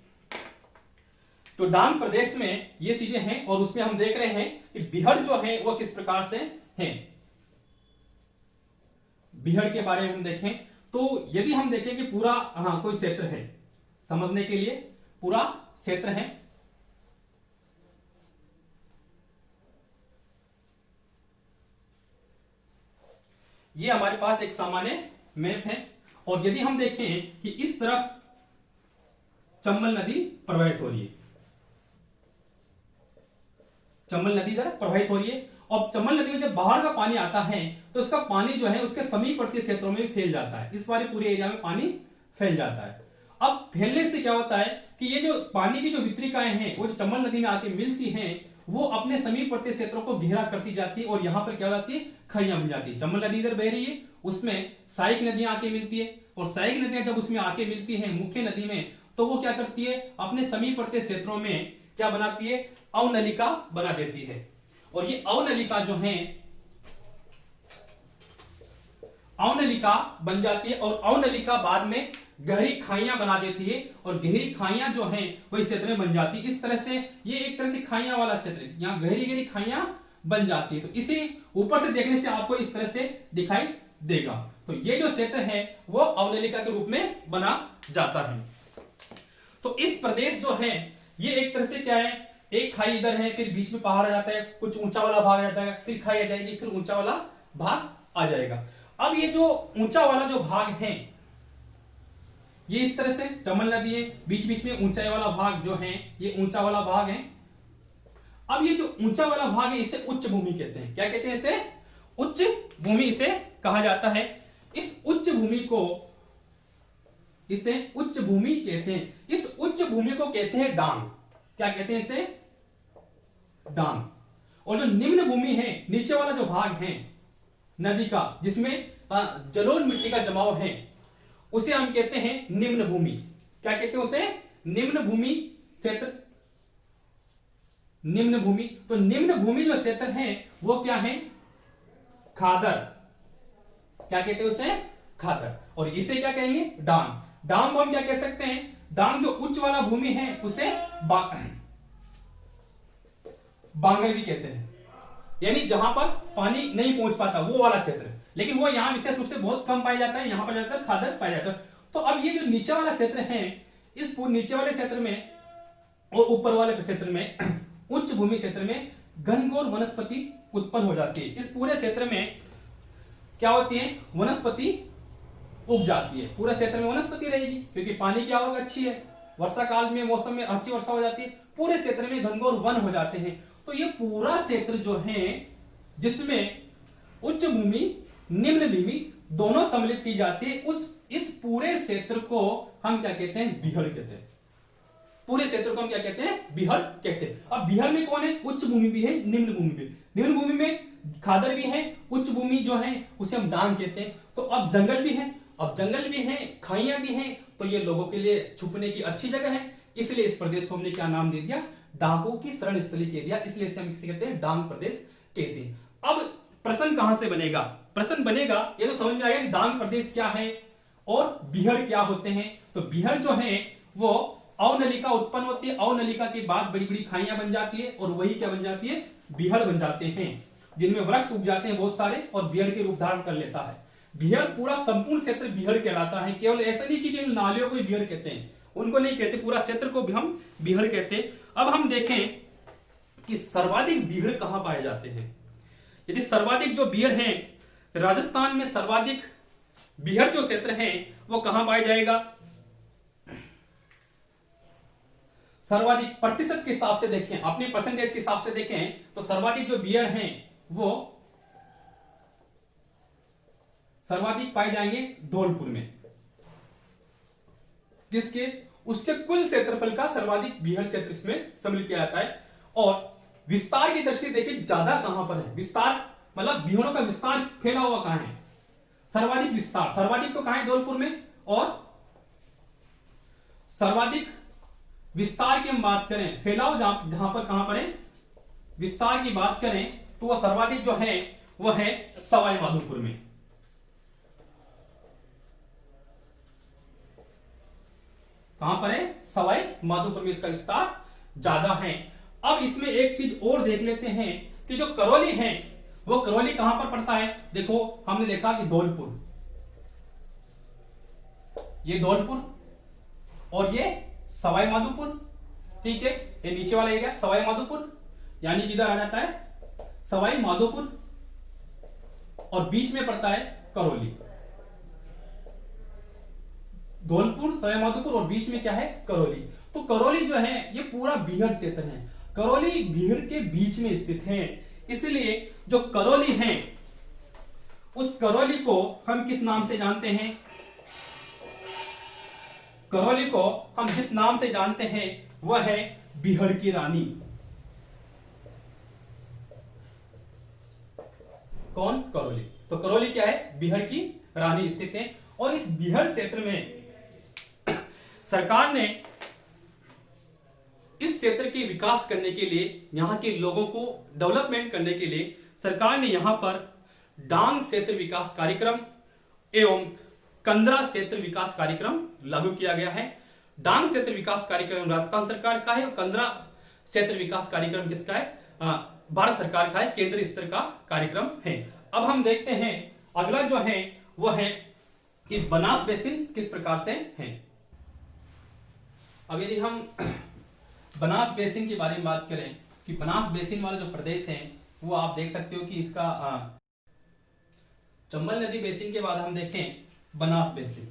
तो डांग प्रदेश में ये चीजें हैं। और उसमें हम देख रहे हैं कि बिहड़ जो है वो किस प्रकार से है। बिहड़ के बारे में हम देखें तो यदि हम देखें कि पूरा कोई क्षेत्र है, समझने के लिए पूरा क्षेत्र है, ये हमारे पास एक सामान्य मैप है। और यदि हम देखें कि इस तरफ चंबल नदी प्रवाहित हो रही है, चंबल नदी इधर प्रवाहित हो रही है, और चंबल नदी में जब बाहर का पानी आता है तो उसका पानी जो है उसके समीपवर्ती क्षेत्रों में फैल जाता है। इस बार पूरे एरिया में पानी फैल जाता है। अब फैलने से क्या होता है कि ये जो पानी की जो वितरिकाएं हैं वो जो चंबल नदी में आके मिलती हैं, वो अपने समीपवर्ती क्षेत्रों को घेरा करती जाती है। और यहां पर क्या हो जाती है? खाइयां बन जाती है। चंबल नदी इधर बह रही है, उसमें सहायक नदियां आके मिलती है, और सहायक नदियां जब उसमें आके मिलती हैं मुख्य नदी में, तो वो क्या करती है? अपने समीपवर्ती क्षेत्रों में क्या बनाती है? अवनलिका बना देती है। और ये अवनलिका जो है, अवनलिका बन जाती है, और अवनलिका बाद में गहरी खाइयां बना देती है, और गहरी खाइयां जो हैं वही क्षेत्र में बन जाती है। इस तरह से ये एक तरह से खाइयां वाला क्षेत्र, यहां गहरी गहरी खाइयां बन जाती है। तो इसे ऊपर से देखने से आपको इस तरह से दिखाई देगा। तो ये जो क्षेत्र है वो अवनलिका के रूप में बना जाता है। तो इस प्रदेश जो है ये एक तरह से क्या है? एक खाई इधर है, फिर बीच में पहाड़ आ जाता है, कुछ ऊंचा वाला भाग आ जाता है, फिर खाई आ जाएगी, फिर ऊंचा वाला भाग आ जाएगा। अब ये जो ऊंचा वाला जो भाग है ये इस तरह से चंबल नदी है, बीच बीच में ऊंचाई वाला भाग जो है ये ऊंचा वाला भाग है। अब ये जो ऊंचा वाला भाग है इसे उच्च भूमि कहते हैं। क्या कहते हैं इसे? उच्च भूमि इसे कहा जाता है। इस उच्च भूमि को, इसे उच्च भूमि कहते हैं। इस उच्च भूमि को कहते हैं डांग। क्या कहते हैं इसे? डांग। और जो निम्न भूमि है, नीचे वाला जो भाग है नदी का, जिसमें जलोढ़ मिट्टी का जमाव है, उसे हम कहते हैं निम्न भूमि। क्या कहते हैं उसे? निम्न भूमि क्षेत्र, निम्न भूमि। तो निम्न भूमि जो क्षेत्र है वो क्या है? खादर। क्या कहते हैं उसे? खादर। और इसे क्या कहेंगे? डांग। डांग को हम क्या कह सकते हैं? डांग जो उच्च वाला भूमि है उसे बांगर भी कहते हैं, यानी जहां पर पानी नहीं पहुंच पाता वो वाला क्षेत्र। लेकिन वो यहां विशेष रूप से बहुत कम पाया जाता है, यहां पर ज्यादातर खादर पाया जाता है। तो अब ये जो नीचे वाला क्षेत्र है, इस नीचे वाले क्षेत्र में और ऊपर वाले क्षेत्र में उच्च भूमि क्षेत्र में घनघोर वनस्पति उत्पन्न हो जाती है। इस पूरे क्षेत्र में क्या होती है, वनस्पति उग जाती है। पूरे क्षेत्र में वनस्पति रहेगी क्योंकि पानी की आवक अच्छी है, वर्षा काल में मौसम में अच्छी वर्षा हो जाती है, पूरे क्षेत्र में घनघोर वन हो जाते हैं। तो ये पूरा क्षेत्र जो है जिसमें उच्च भूमि निम्न भूमि दोनों सम्मिलित की जाती है, इस पूरे क्षेत्र को हम क्या कहते हैं, बिहड़ कहते हैं। पूरे क्षेत्र को हम क्या कहते हैं, बिहड़ कहते हैं। अब बिहड़ में कौन है, उच्च भूमि भी है, निम्न भूमि भी। निम्न भूमि में खादर भी है, उच्च भूमि जो है उसे हम डांग कहते हैं। तो अब जंगल भी है, खाइयां भी हैं, तो ये लोगों के लिए छुपने की अच्छी जगह है। इसलिए इस प्रदेश को हमने क्या नाम दे दिया, डांगों की शरण स्थली कह दिया। इसलिए इसे हम किसे कहते हैं, डांग प्रदेश कहते हैं। अब प्रश्न कहां से बनेगा, प्रश्न बनेगा, ये तो समझ में आ गया डांग प्रदेश क्या है और बिहड़ क्या होते हैं। तो बिहड़ जो है वो अवनलिका उत्पन्न होती है, अवनलिका के बाद बड़ी बड़ी खाइयां बन जाती है और वही क्या बन जाती है, बिहड़ बन जाते हैं, जिनमें वृक्ष उग जाते हैं बहुत सारे और बिहड़ के रूप धारण कर लेता है। बिहड़ पूरा संपूर्ण क्षेत्र बिहड़ कहलाता है। केवल ऐसा नहीं कि केवल नालियों को ही बिहड़ कहते हैं, उनको नहीं कहते, पूरा क्षेत्र को भी हम बिहड़ कहते हैं। अब हम देखें कि सर्वाधिक बिहड़ कहां पाए जाते हैं। यदि सर्वाधिक जो बिहड़ हैं, राजस्थान में सर्वाधिक बिहड़ जो क्षेत्र है वो कहां पाया जाएगा, सर्वाधिक प्रतिशत के हिसाब से देखें, अपने परसेंटेज के हिसाब से देखें तो सर्वाधिक जो बिहड़ हैं वो सर्वाधिक पाए जाएंगे धौलपुर में। किसके, उसके कुल क्षेत्रफल का सर्वाधिक बिहड़ क्षेत्र इसमें सम्मिलित किया जाता है। और विस्तार की दृष्टि देखिए ज्यादा कहां पर है, विस्तार मतलब बिहड़ों का विस्तार फैला हुआ कहां है, सर्वाधिक विस्तार, सर्वाधिक तो कहां है, धौलपुर में। और सर्वाधिक विस्तार की हम बात करें, फैलाव जहां पर कहां पर है, विस्तार की बात करें तो वह सर्वाधिक जो है वह है सवाई माधोपुर में। कहां पर है, सवाई माधोपुर में इसका विस्तार ज्यादा है। अब इसमें एक चीज और देख लेते हैं कि जो करौली है वो करौली कहां पर पड़ता है। देखो हमने देखा कि धौलपुर, ये धौलपुर और ये सवाई माधोपुर, ठीक है। ये नीचे वाला एरिया सवाई माधोपुर, यानी किधर आ जाता है, सवाई माधोपुर, और बीच में पड़ता है करौली। धौलपुर, सवाई माधोपुर और बीच में क्या है, करौली। तो करौली जो है ये पूरा बिहड़ क्षेत्र है, करौली बिहड़ के बीच में स्थित है। इसलिए जो करौली है उस करौली को हम किस नाम से जानते हैं, करौली को हम जिस नाम से जानते हैं वह है बिहड़ की रानी। कौन, करौली। तो करौली क्या है, बिहड़ की रानी स्थित है। और इस बिहड़ क्षेत्र में सरकार ने इस क्षेत्र के विकास करने के लिए, यहां के लोगों को डेवलपमेंट करने के लिए सरकार ने यहां पर डांग क्षेत्र विकास कार्यक्रम एवं कंदरा क्षेत्र विकास कार्यक्रम लागू किया गया है। डांग क्षेत्र विकास कार्यक्रम राजस्थान सरकार का है और कंदरा क्षेत्र विकास कार्यक्रम किसका है, भारत सरकार का है, केंद्रीय स्तर का कार्यक्रम है। अब हम देखते हैं अगला जो है वह है कि बनास बेसिन किस प्रकार से है। अब यदि हम बनास बेसिन के बारे में बात करें कि बनास बेसिन वाले जो प्रदेश हैं वो आप देख सकते हो कि इसका चंबल नदी बेसिन के बाद हम देखें बनास बेसिन।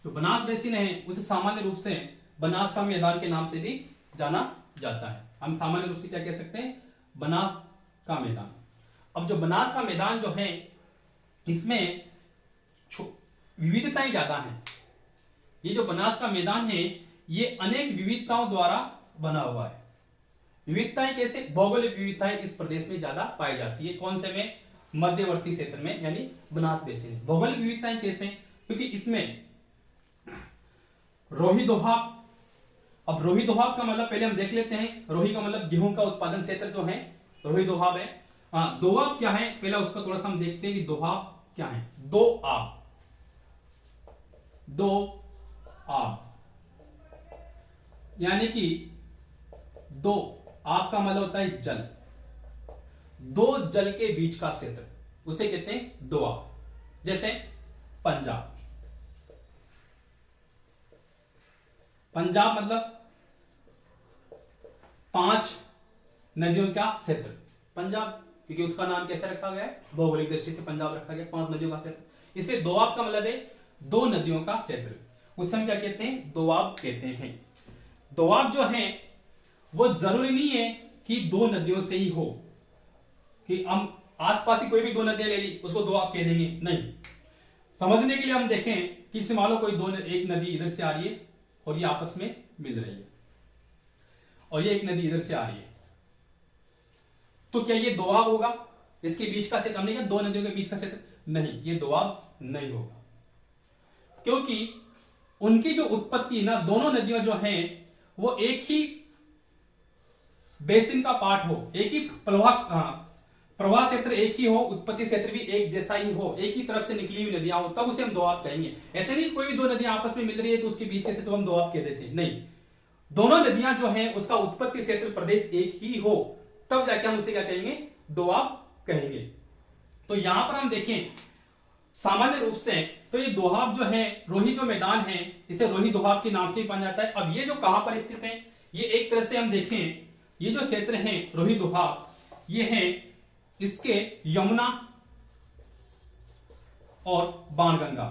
जो बनास बेसिन है उसे सामान्य रूप से बनास का मैदान के नाम से भी जाना जाता है। हम सामान्य रूप से क्या कह सकते हैं, बनास का मैदान। अब जो बनास का मैदान जो है इसमें विविधताएं ज्यादा हैं। ये जो बनास का मैदान है ये अनेक विविधताओं द्वारा बना हुआ है। विविधताएं कैसे, भौगोलिक विविधताएं इस प्रदेश में ज्यादा पाई जाती है। कौन से में, मध्यवर्ती क्षेत्र में, यानी बनास बेसिन। भौगोलिक विविधताएं कैसे, क्योंकि इसमें रोही दोहाब। अब रोही दोहाब का मतलब पहले हम देख लेते हैं, रोही का मतलब गेहूं का उत्पादन क्षेत्र जो है रोही दोहाब है। दोआब क्या है, पहले उसका थोड़ा सा हम देखते हैं कि दोहाब क्या है। दो आब, दो आब यानी कि दो आब का मतलब होता है जल, दो जल के बीच का क्षेत्र उसे कहते हैं दोआब। जैसे पंजाब, पंजाब मतलब 5 नदियों का क्षेत्र पंजाब, क्योंकि उसका नाम कैसे रखा गया है, भौगोलिक दृष्टि से पंजाब रखा गया, 5 नदियों का क्षेत्र। इसे दोआब का मतलब है 2 नदियों का क्षेत्र, उसे हम क्या कहते हैं, दोआब कहते हैं। दोआब जो है वो जरूरी नहीं है कि 2 नदियों से ही हो, कि हम आसपास ही कोई भी 2 नदियां ले ली उसको दोआब कह देंगे, नहीं। समझने के लिए हम देखें कि मान लो कोई एक नदी इधर से आ रही है और ये आपस में मिल रही है, और ये एक नदी इधर से आ रही है, तो क्या ये दोआब होगा? इसके बीच का क्षेत्र, हमने कहा 2 नदियों के बीच का क्षेत्र, नहीं, ये दोआब नहीं होगा, क्योंकि उनकी जो उत्पत्ति ना, दोनों नदियां जो हैं वो एक ही बेसिन का पार्ट हो, एक ही प्रवाह क्षेत्र एक ही हो, उत्पत्ति क्षेत्र भी एक जैसा ही हो, एक ही तरफ से निकली हुई नदियां हो, तब उसे हम दोआब कहेंगे। ऐसे नहीं कोई भी 2 नदियां आपस में मिल रही है तो उसके बीच के क्षेत्र हम दोआब कह देते हैं, नहीं। दोनों नदियां जो हैं उसका उत्पत्ति क्षेत्र प्रदेश एक ही हो, तब जाके हम उसे क्या कहेंगे, दोआब कहेंगे। तो यहां पर हम देखें सामान्य रूप से तो ये दोआब जो है, रोही जो मैदान है, इसे रोही दोआब के नाम से ही जाना जाता है। अब ये जो कहां पर स्थित है, ये एक तरह से हम देखें, ये जो क्षेत्र है रोही दोआब, ये है इसके यमुना और बाणगंगा।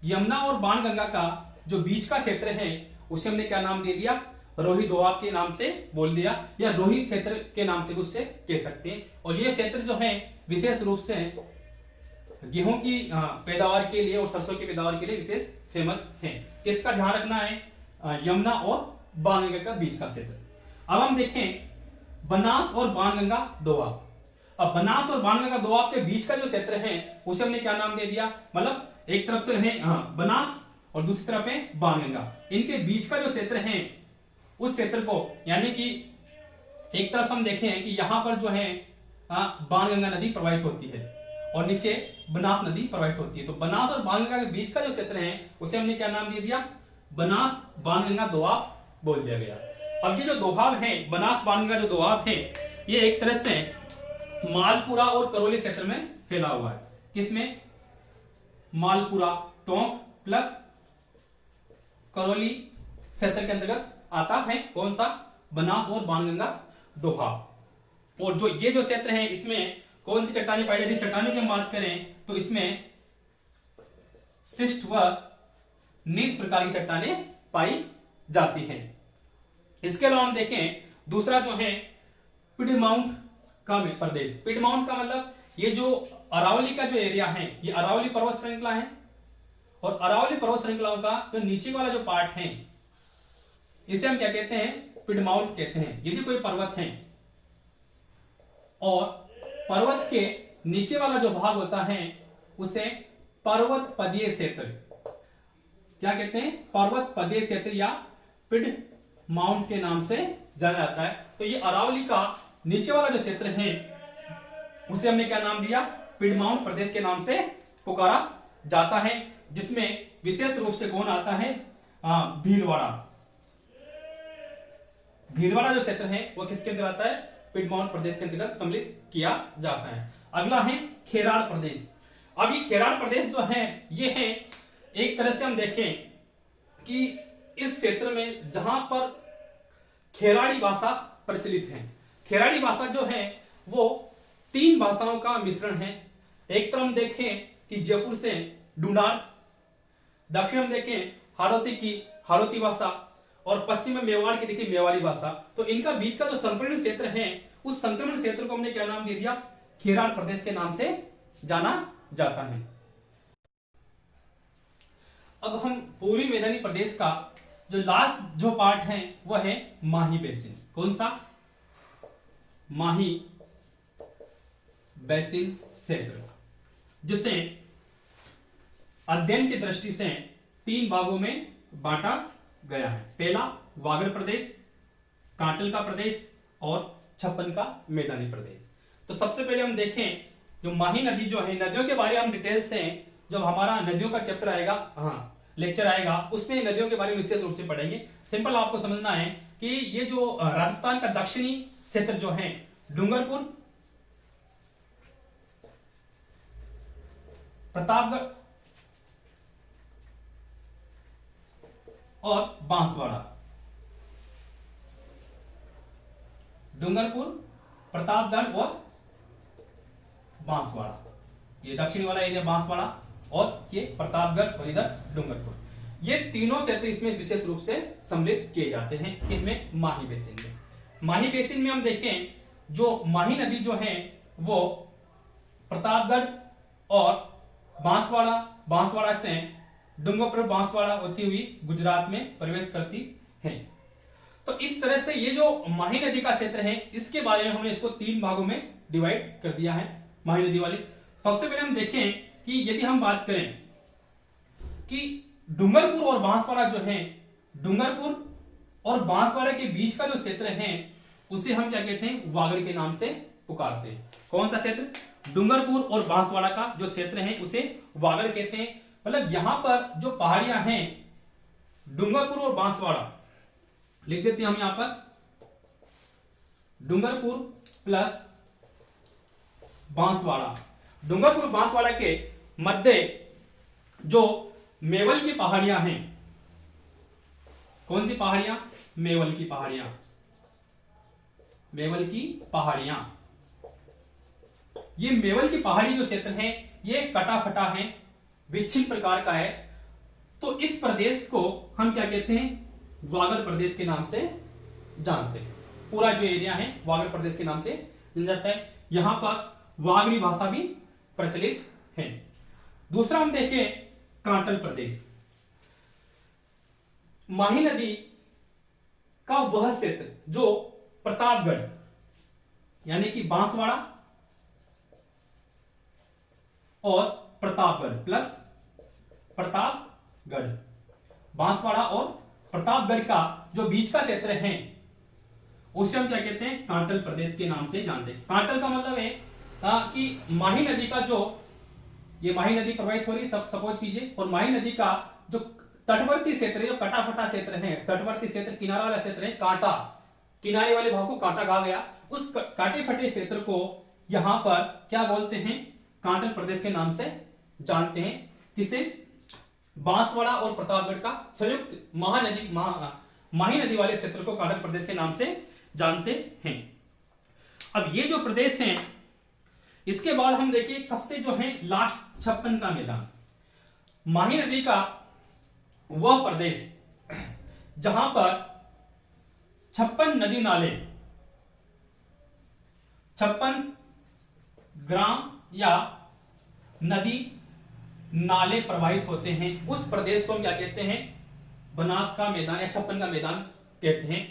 यमुना और बाणगंगा का जो बीच का क्षेत्र है उसे हमने क्या नाम दे दिया, रोही दोआब के नाम से बोल दिया, या रोही क्षेत्र के नाम से उससे कह सकते हैं। और ये क्षेत्र जो है विशेष रूप से गेहूं की पैदावार के लिए और सरसों की पैदावार के लिए विशेष फेमस है। इसका ध्यान रखना है, यमुना और बाणगंगा का बीच का क्षेत्र। अब हम देखें बनास और बाणगंगा दोआब। अब बनास और बाणगंगा दोआब के बीच का जो क्षेत्र है उसे हमने क्या नाम दे दिया, मतलब एक तरफ से है बनास और दूसरी तरफ है बाणगंगा, इनके बीच का जो क्षेत्र है उस क्षेत्र को, यानी कि एक तरफ हम देखें कि यहां पर जो है बाणगंगा नदी प्रवाहित होती है और नीचे बनास नदी प्रवाहित होती है, तो बनास और बाणगंगा के बीच का जो क्षेत्र है उसे हमने क्या नाम दे दिया, बनास बाणगंगा दोआब बोल दिया गया। अब ये जो दोआब है, बनास बाणगंगा जो दोआब है, ये एक तरह से मालपुरा और करौली क्षेत्र में फैला हुआ है। किसमें, मालपुरा टोंक प्लस करौली क्षेत्र के अंतर्गत आता है कौन सा, बनास और बाणगंगा दोआब। और जो ये जो क्षेत्र है इसमें कौन सी चट्टानें पाई जाती है, चट्टानों की हम बात करें तो इसमें शिष्ट व नीच प्रकार की चट्टानें पाई जाती हैं। इसके अलावा हम देखें दूसरा जो है पिडमाउंट का प्रदेश। पिडमाउंट का मतलब ये जो अरावली का जो एरिया है, ये अरावली पर्वत श्रृंखला है, और अरावली पर्वत श्रृंखलाओं का जो नीचे वाला जो पार्ट है इसे हम क्या कहते हैं, पिडमाउंट कहते हैं। यदि कोई पर्वत है और पर्वत के नीचे वाला जो भाग होता है उसे पर्वत पदीय क्षेत्र क्या कहते हैं, पर्वत पदीय क्षेत्र या पिड माउंट के नाम से जाना जाता है। तो ये अरावली का नीचे वाला जो क्षेत्र है उसे हमने क्या नाम दिया, पिडमाउंट प्रदेश के नाम से पुकारा जाता है, जिसमें विशेष रूप से कौन आता है, भीलवाड़ा। भीलवाड़ा जो क्षेत्र है वो किसके अंदर आता है, पिडमाउंट प्रदेश के अंतर्गत सम्मिलित किया जाता है। अगला है खेराड़ प्रदेश। अब ये खेराड़ प्रदेश जो है ये है एक तरह से हम देखें कि इस क्षेत्र में जहां पर खेराड़ी भाषा प्रचलित है। खेराड़ी भाषा जो है वो 3 भाषाओं का मिश्रण है। एक तरफ हम देखें कि जयपुर से डुंडार, दक्षिण हम देखें हाड़ौती की हाड़ौती भाषा, और पश्चिम में मेवाड़ की देखिए मेवाड़ी भाषा। तो इनका बीच का जो संक्रमण क्षेत्र है उस संक्रमण क्षेत्र को हमने क्या नाम दे दिया, खेराड़ प्रदेश के नाम से जाना जाता है। अब हम पूर्वी मैदानी प्रदेश का जो लास्ट जो पार्ट है वह है माही बेसिन। कौन सा, माही बेसिन क्षेत्र, जिसे अध्ययन की दृष्टि से 3 भागों में बांटा गया है। पहला वागड़ प्रदेश, कांटल का प्रदेश और छप्पन का मैदानी प्रदेश। तो सबसे पहले हम देखें जो माही नदी जो है, नदियों के बारे में हम डिटेल से जब हमारा नदियों का चैप्टर आएगा, लेक्चर आएगा, उसमें नदियों के बारे में विशेष रूप से पढ़ेंगे। सिंपल आपको समझना है कि ये जो राजस्थान का दक्षिणी क्षेत्र जो है, डूंगरपुर, प्रतापगढ़, और बांसवाड़ा, डूंगरपुर, प्रतापगढ़ और बांसवाड़ा। ये दक्षिणी वाला एरिया बांसवाड़ा और ये प्रतापगढ़ और इधर डूंगरपुर। ये तीनों क्षेत्र इसमें विशेष रूप से सम्मिलित किए जाते हैं इसमें माही बेसिन में। माही बेसिन में हम देखें, जो माही नदी जो है वो प्रतापगढ़ और बांसवाड़ा, बांसवाड़ा से डूंगरपुर बांसवाड़ा होती हुई गुजरात में प्रवेश करती है। तो इस तरह से ये जो माही नदी का क्षेत्र है, इसके बारे में हमने इसको 3 भागों में डिवाइड कर दिया है माही नदी वाले। सबसे पहले हम देखें कि यदि हम बात करें कि डूंगरपुर और बांसवाड़ा जो है, डूंगरपुर और बांसवाड़ा के बीच का जो क्षेत्र है उसे हम क्या कहते हैं, वागड़ के नाम से पुकारते हैं। कौन सा क्षेत्र? डूंगरपुर और बांसवाड़ा का जो क्षेत्र है उसे वागड़ कहते हैं। मतलब यहां पर जो पहाड़ियां हैं, डूंगरपुर और बांसवाड़ा लिख देते हैं हम यहां पर, डूंगरपुर प्लस बांसवाड़ा। डूंगरपुर बांसवाड़ा के मध्य जो मेवल की पहाड़ियां हैं, कौन सी पहाड़ियां? मेवल की पहाड़ियां, मेवल की पहाड़ियां। ये मेवल की पहाड़ी जो क्षेत्र है ये कटा फटा है, विच्छिन्न प्रकार का है। तो इस प्रदेश को हम क्या कहते हैं, वागड़ प्रदेश के नाम से जानते हैं। पूरा जो एरिया है वागड़ प्रदेश के नाम से जाना जाता है। यहां पर वागड़ी भाषा भी प्रचलित है। दूसरा हम देखें कांटल प्रदेश। माही नदी का वह क्षेत्र जो प्रतापगढ़ यानी कि बांसवाड़ा और प्रतापगढ़ प्लस प्रतापगढ़, बांसवाड़ा और प्रतापगढ़ का जो बीच का क्षेत्र है उसे हम क्या कहते हैं, कांटल प्रदेश के नाम से जानते हैं। कांटल का मतलब है कि माही नदी का जो, ये माही नदी प्रवाहित हो रही है सब सपोज कीजिए, और माही नदी का जो तटवर्ती क्षेत्र, जो कटा फटा क्षेत्र है, तटवर्ती क्षेत्र, किनारा वाला क्षेत्र है, कांटा, किनारे वाले भाग को कांटा कहा गया, उस काटे फटे क्षेत्र को यहां पर क्या बोलते हैं, कांटल प्रदेश के नाम से जानते हैं। किसे? बांसवाड़ा और प्रतापगढ़ का संयुक्त महानदी माही नदी वाले क्षेत्र को कांटल प्रदेश के नाम से जानते हैं। अब ये जो प्रदेश हैं, इसके बाद हम देखिए सबसे जो है लास्ट 56 का मैदान, माही नदी का वह प्रदेश जहां पर 56 नदी नाले, 56 ग्राम या नदी नाले प्रवाहित होते हैं, उस प्रदेश को हम क्या कहते हैं, बनास का मैदान या 56 का मैदान कहते हैं।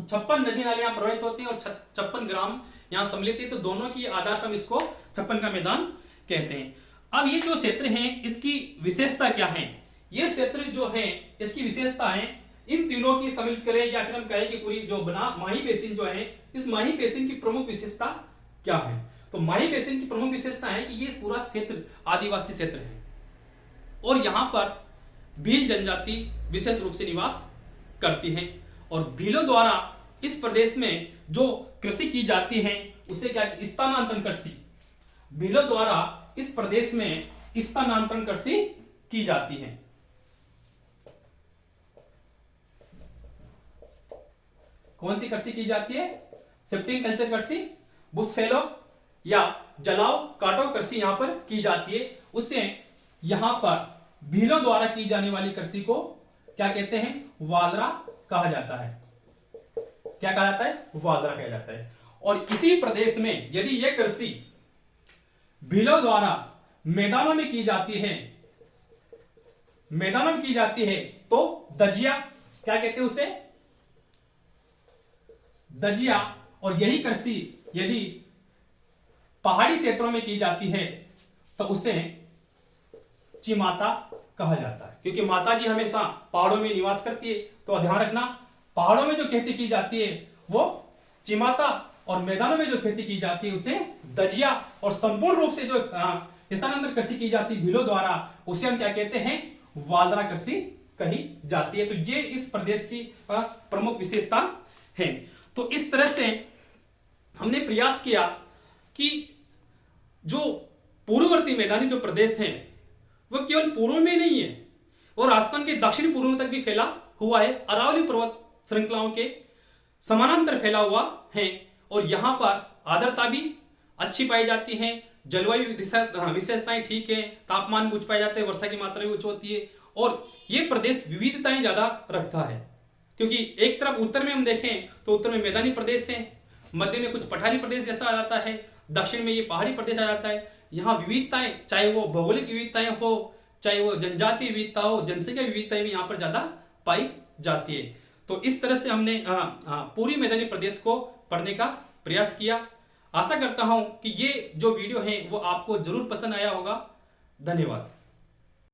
56 नदी नाले यहां प्रवाहित होते हैं और 56 ग्राम यहां सम्मिलित है, तो दोनों की आधार पर हम इसको 56 का मैदान कहते हैं। अब ये जो क्षेत्र है इसकी विशेषता क्या है? ये क्षेत्र जो है इसकी विशेषता है, इन तीनों की सम्मिलित करें या फिर हम कहें कि पूरी जो बना माही बेसिन जो है, इस माही बेसिन की प्रमुख विशेषता क्या है? तो माही बेसिन की प्रमुख विशेषता है कि ये पूरा क्षेत्र आदिवासी क्षेत्र है और यहां पर भील जनजाति विशेष रूप से निवास करती है, और भीलों द्वारा इस प्रदेश में जो कृषि की जाती है उसे क्या, स्थानांतरण कृषि, भीलों द्वारा इस प्रदेश में स्थानांतरण कृषि की जाती है। कौन सी कृषि की जाती है? शिफ्टिंग कल्चर कृषि, बुश फैलो या जलाओ काटो कृषि यहां पर की जाती है। उससे यहां पर भीलों द्वारा की जाने वाली कृषि को क्या कहते हैं, वालरा कहा जाता है। क्या कहा जाता है? वालरा कहा जाता है। और इसी प्रदेश में यदि यह कृषि भीलों द्वारा मैदानों में की जाती है, मैदानों में की जाती है, तो दजिया, क्या कहते हैं उसे, दजिया। और यही कृषि यदि पहाड़ी क्षेत्रों में की जाती है तो उसे चिमाता कहा जाता है, क्योंकि माता जी हमेशा पहाड़ों में निवास करती है। तो ध्यान रखना, पहाड़ों में जो खेती की जाती है वो चिमाता, और मैदानों में जो खेती की जाती है उसे दजिया, और संपूर्ण रूप से जो स्थानांतरण कृषि की जाती है भीलों द्वारा उसे हम क्या कहते हैं, वालरा कृषि कही जाती है। तो ये इस प्रदेश की प्रमुख विशेषता है। तो इस तरह से हमने प्रयास किया कि जो पूर्ववर्ती मैदानी जो प्रदेश है वो केवल पूर्व में नहीं है और राजस्थान के दक्षिण पूर्व तक भी फैला हुआ है अरावली पर्वत श्रृंखलाओं के समानांतर फैला हुआ है और यहां पर आर्द्रता भी अच्छी पाई जाती है, जलवायु विशेषताएं ठीक है, तापमान भी उच्च पाए जाते हैं, वर्षा की मात्रा भी उच्च होती है और ये प्रदेश विविधताएं ज्यादा रखता है। क्योंकि एक तरफ उत्तर में हम देखें तो उत्तर में मैदानी प्रदेश है, मध्य में कुछ पठारी प्रदेश जैसा आ जाता है, दक्षिण में ये पहाड़ी प्रदेश आ जाता है। यहाँ विविधताएं, चाहे वो भौगोलिक विविधताएं हो, चाहे वो जनजातीय विविधता हो, जनसंख्या विविधताएं भी यहाँ पर ज्यादा पाई जाती है। तो इस तरह से हमने पूरी मैदानी प्रदेश को पढ़ने का प्रयास किया। आशा करता हूं कि ये जो वीडियो है वो आपको जरूर पसंद आया होगा। धन्यवाद।